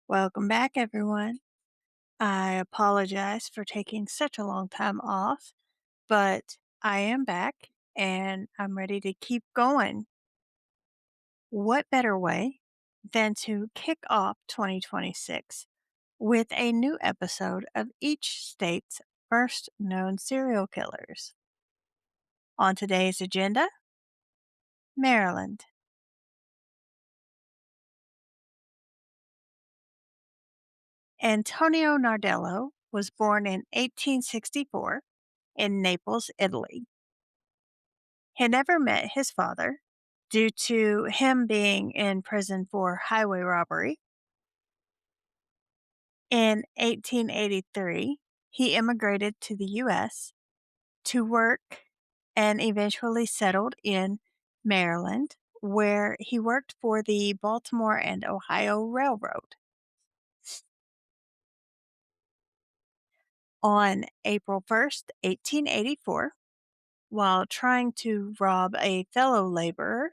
Welcome back, everyone. I apologize for taking such a long time off, but I am back and I'm ready to keep going. What better way than to kick off 2026 with a new episode of each state's first known serial killers? On today's agenda, Maryland. Antonio Nardello was born in 1864 in Naples, Italy. He never met his father due to him being in prison for highway robbery. In 1883, he immigrated to the U.S. to work and eventually settled in Maryland, where he worked for the Baltimore and Ohio Railroad. On April 1st, 1884, while trying to rob a fellow laborer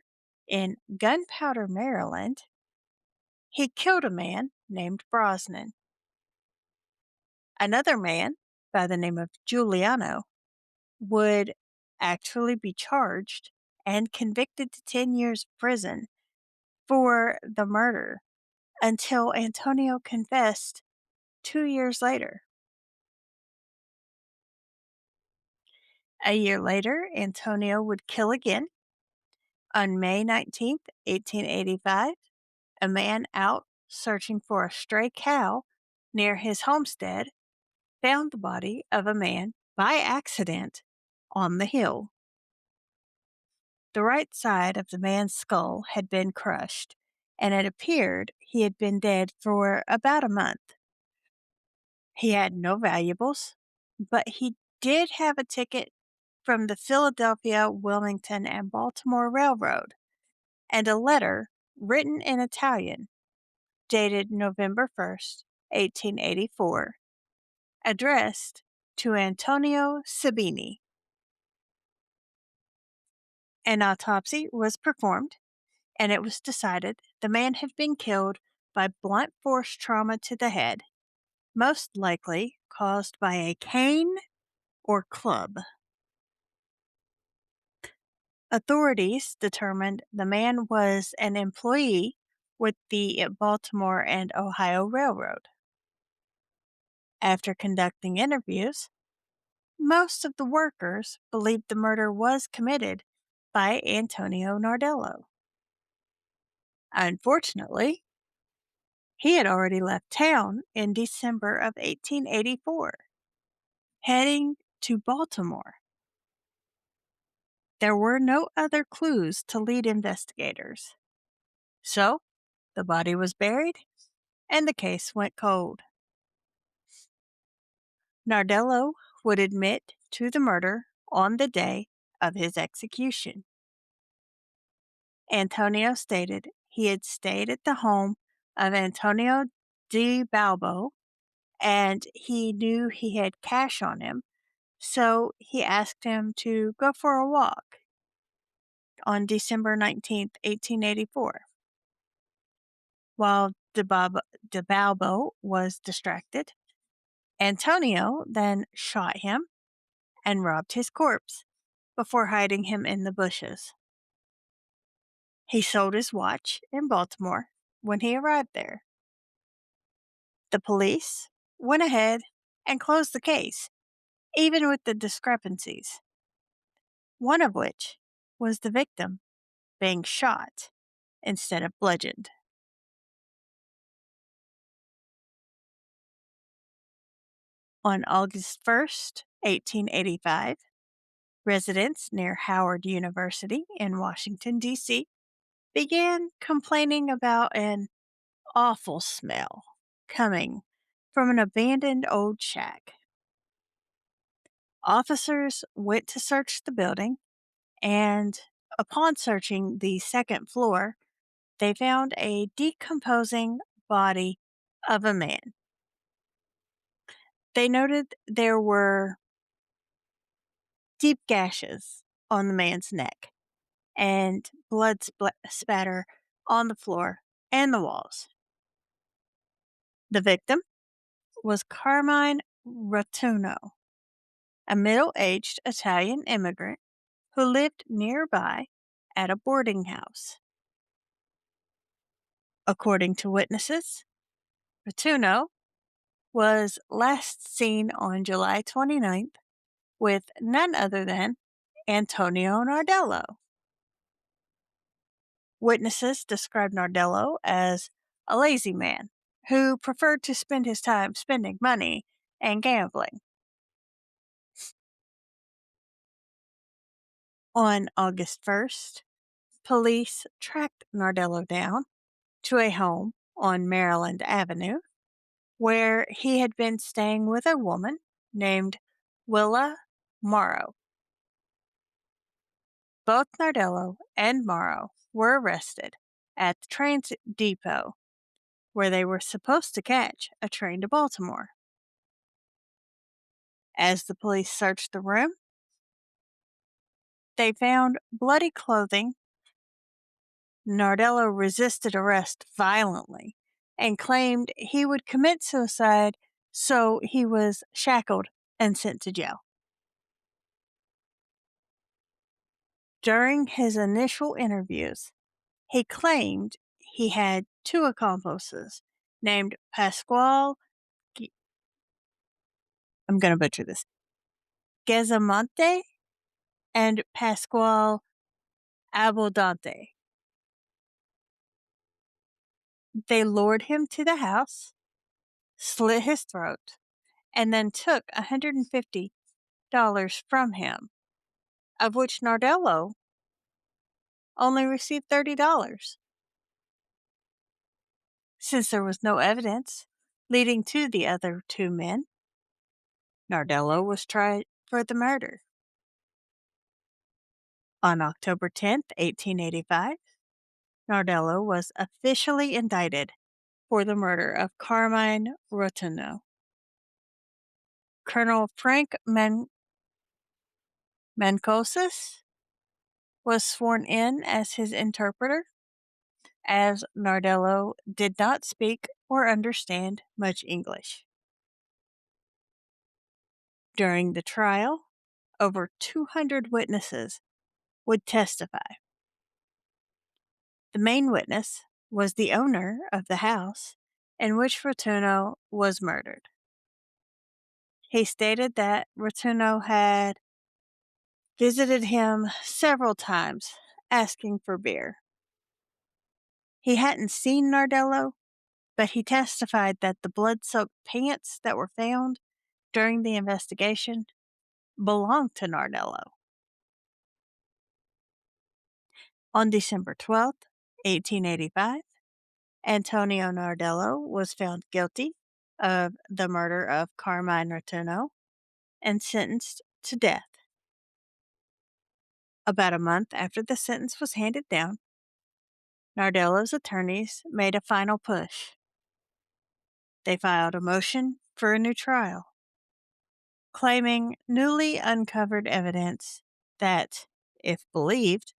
in Gunpowder, Maryland, he killed a man named Brosnan. Another man by the name of Giuliano would actually be charged and convicted to 10 years prison for the murder until Antonio confessed 2 years later. A year later, Antonio would kill again. On May 19th, 1885, a man out searching for a stray cow near his homestead found the body of a man by accident on the hill. The right side of the man's skull had been crushed, and it appeared he had been dead for about a month. He had no valuables, but he did have a ticket from the Philadelphia, Wilmington, and Baltimore Railroad and a letter written in Italian dated November 1st, 1884, addressed to Antonio Sabini. An autopsy was performed, and it was decided the man had been killed by blunt force trauma to the head, most likely caused by a cane or club. Authorities determined the man was an employee with the Baltimore and Ohio Railroad. After conducting interviews, most of the workers believed the murder was committed by Antonio Nardello. Unfortunately, he had already left town in December of 1884, heading to Baltimore. There were no other clues to lead investigators. So, the body was buried and the case went cold. Nardello would admit to the murder on the day of his execution. Antonio stated he had stayed at the home of Antonio di Balbo and he knew he had cash on him, so he asked him to go for a walk on December 19th, 1884. While de Balbo was distracted, Antonio then shot him and robbed his corpse before hiding him in the bushes. He sold his watch in Baltimore when he arrived there. The police went ahead and closed the case, even with the discrepancies, one of which was the victim being shot instead of bludgeoned. On August 1st, 1885, residents near Howard University in Washington, D.C., began complaining about an awful smell coming from an abandoned old shack. Officers went to search the building, and upon searching the second floor, they found a decomposing body of a man. They noted there were deep gashes on the man's neck and blood spatter on the floor and the walls. The victim was Carmine Rotuno, a middle aged Italian immigrant who lived nearby at a boarding house. According to witnesses, Rotuno was last seen on July 29th with none other than Antonio Nardello. Witnesses described Nardello as a lazy man who preferred to spend his time spending money and gambling. On August 1st, police tracked Nardello down to a home on Maryland Avenue where he had been staying with a woman named Willa Morrow. Both Nardello and Morrow were arrested at the transit depot where they were supposed to catch a train to Baltimore. As the police searched the room, they found bloody clothing. Nardello resisted arrest violently and claimed he would commit suicide, so he was shackled and sent to jail. During his initial interviews, he claimed he had two accomplices named Pasquale, I'm going to butcher this, Gezamonte and Pasquale Abondante. They lured him to the house, slit his throat, and then took $150 from him, of which Nardello only received $30. Since there was no evidence leading to the other two men, Nardello was tried for the murder. On October 10th, 1885, Nardello was officially indicted for the murder of Carmine Rotuno. Colonel Frank Mancosis was sworn in as his interpreter, as Nardello did not speak or understand much English. During the trial, over 200 witnesses would testify. The main witness was the owner of the house in which Rotuno was murdered. He stated that Rotuno had visited him several times asking for beer. He hadn't seen Nardello, but he testified that the blood-soaked pants that were found during the investigation belonged to Nardello. On December 12th, 1885, Antonio Nardello was found guilty of the murder of Carmine Rotuno and sentenced to death. About a month after the sentence was handed down, Nardello's attorneys made a final push. They filed a motion for a new trial, claiming newly uncovered evidence that, if believed,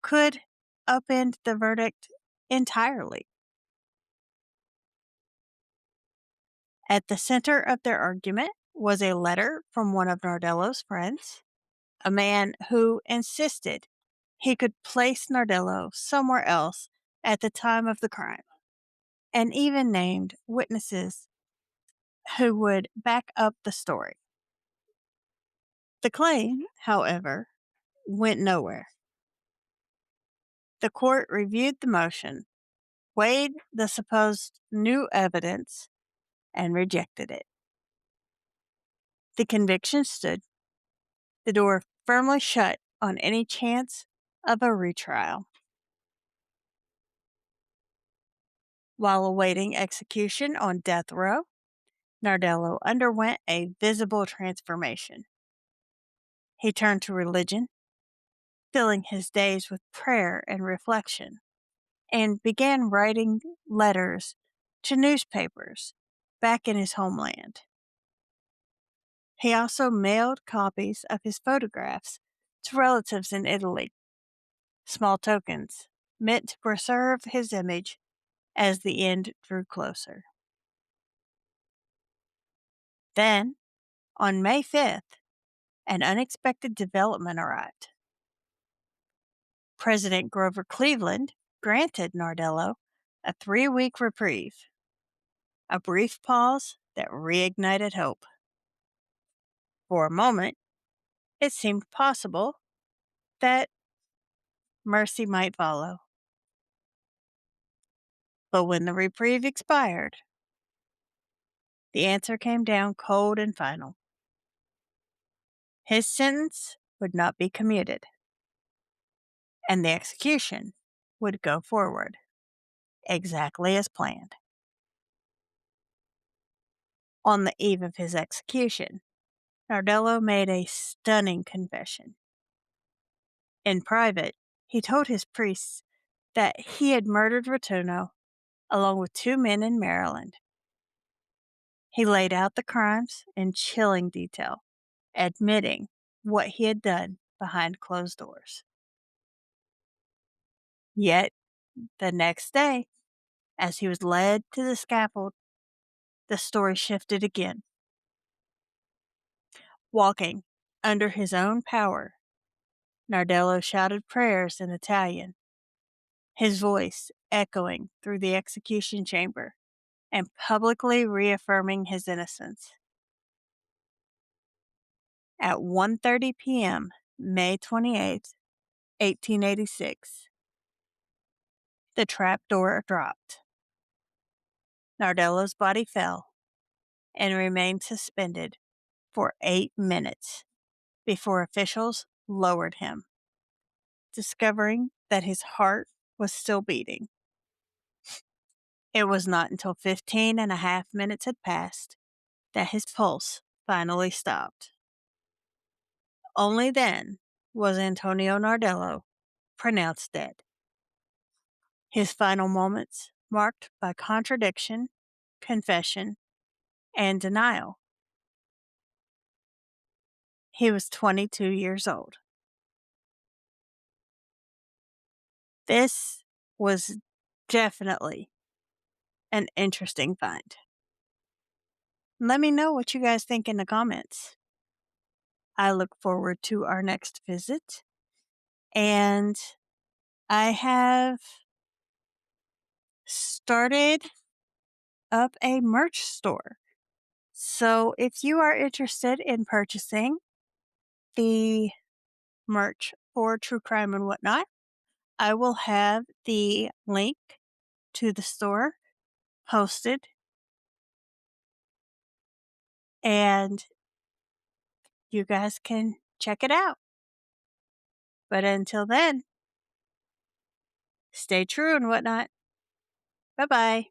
could upend the verdict entirely. At the center of their argument was a letter from one of Nardello's friends, a man who insisted he could place Nardello somewhere else at the time of the crime, and even named witnesses who would back up the story. The claim, however, went nowhere. The court reviewed the motion, weighed the supposed new evidence, and rejected it. The conviction stood, the door firmly shut on any chance of a retrial. While awaiting execution on death row, Nardello underwent a visible transformation. He turned to religion, filling his days with prayer and reflection, and began writing letters to newspapers back in his homeland. He also mailed copies of his photographs to relatives in Italy, small tokens meant to preserve his image as the end drew closer. Then, on May 5th, an unexpected development arrived. President Grover Cleveland granted Nardello a 3-week reprieve, a brief pause that reignited hope. For a moment, it seemed possible that mercy might follow. But when the reprieve expired, the answer came down cold and final. His sentence would not be commuted, and the execution would go forward, exactly as planned. On the eve of his execution, Nardello made a stunning confession. In private, he told his priests that he had murdered Rotunno along with 2 men in Maryland. He laid out the crimes in chilling detail, admitting what he had done behind closed doors. Yet, the next day, as he was led to the scaffold, the story shifted again. Walking under his own power, Nardello shouted prayers in Italian, his voice echoing through the execution chamber and publicly reaffirming his innocence. At 1:30 p.m., May 28, 1886, the trap door dropped. Nardello's body fell and remained suspended for 8 minutes before officials lowered him, discovering that his heart was still beating. It was not until 15.5 minutes had passed that his pulse finally stopped. Only then was Antonio Nardello pronounced dead. His final moments marked by contradiction, confession, and denial. He was 22 years old. This was definitely an interesting find. Let me know what you guys think in the comments. I look forward to our next visit, and I have started up a merch store. So if you are interested in purchasing the merch for True Crime and Whatnot, I will have the link to the store posted, and you guys can check it out. But until then, stay true and whatnot. Bye bye.